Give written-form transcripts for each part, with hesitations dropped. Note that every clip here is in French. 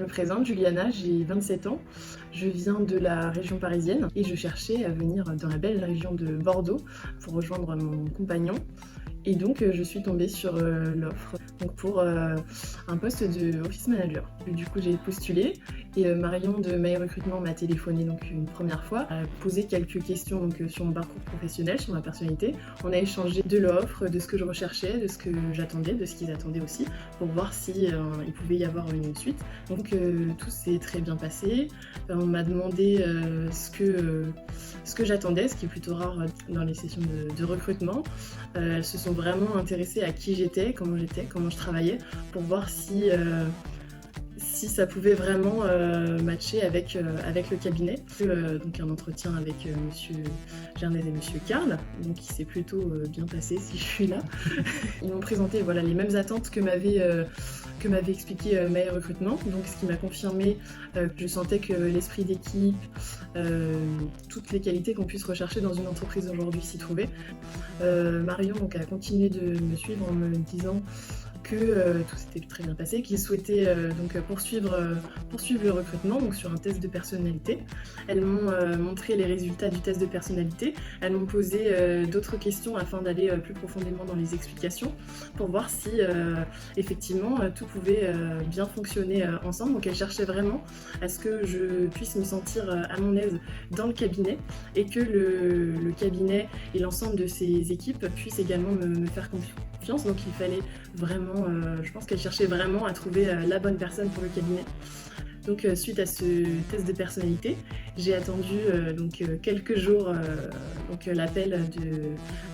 présente, Juliana, j'ai 27 ans. Je viens de la région parisienne et je cherchais à venir dans la belle région de Bordeaux pour rejoindre mon compagnon. Et donc je suis tombée sur l'offre pour un poste de office manager. Du coup j'ai postulé et Marion de My Recrutement m'a téléphoné une première fois, a posé quelques questions sur mon parcours professionnel, sur ma personnalité. On a échangé de l'offre, de ce que je recherchais, de ce que j'attendais, de ce qu'ils attendaient aussi, pour voir si il pouvait y avoir une suite. Donc tout s'est très bien passé. On m'a demandé ce que j'attendais, ce qui est plutôt rare dans les sessions de recrutement. Elles se sont vraiment intéressées à qui j'étais, comment je travaillais, pour voir si ça pouvait vraiment matcher avec le cabinet. Donc un entretien avec monsieur Gernez et monsieur Karl, donc qui s'est plutôt bien passé si je suis là. Ils m'ont présenté les mêmes attentes que m'avait expliqué My Recrutement, donc ce qui m'a confirmé que je sentais que l'esprit d'équipe, toutes les qualités qu'on puisse rechercher dans une entreprise aujourd'hui s'y trouvaient. Marion a continué de me suivre en me disant que tout s'était très bien passé, qu'ils souhaitaient poursuivre le recrutement sur un test de personnalité. Elles m'ont montré les résultats du test de personnalité, elles m'ont posé d'autres questions afin d'aller plus profondément dans les explications pour voir si effectivement tout pouvait bien fonctionner ensemble. Donc elles cherchaient vraiment à ce que je puisse me sentir à mon aise dans le cabinet et que le cabinet et l'ensemble de ses équipes puissent également me faire confiance. Donc il fallait vraiment, je pense qu'elle cherchait vraiment à trouver la bonne personne pour le cabinet. Donc suite à ce test de personnalité, j'ai attendu quelques jours l'appel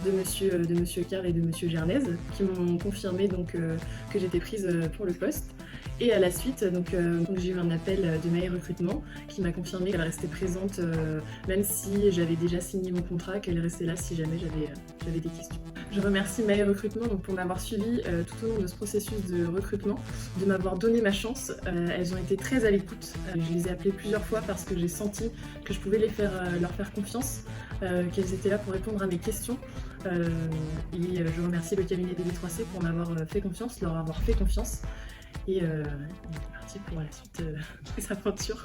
de monsieur Karl et de monsieur Gernez qui m'ont confirmé que j'étais prise pour le poste. Et à la suite, j'ai eu un appel de My Recrutement qui m'a confirmé qu'elle restait présente même si j'avais déjà signé mon contrat, qu'elle restait là si jamais j'avais des questions. Je remercie My Recrutement pour m'avoir suivi tout au long de ce processus de recrutement, de m'avoir donné ma chance. Elles ont été très à l'écoute. Je les ai appelées plusieurs fois parce que j'ai senti que je pouvais leur faire confiance, qu'elles étaient là pour répondre à mes questions. Et je remercie le cabinet DB3C pour m'avoir fait confiance, leur avoir fait confiance. Et on est parti pour la suite des aventures.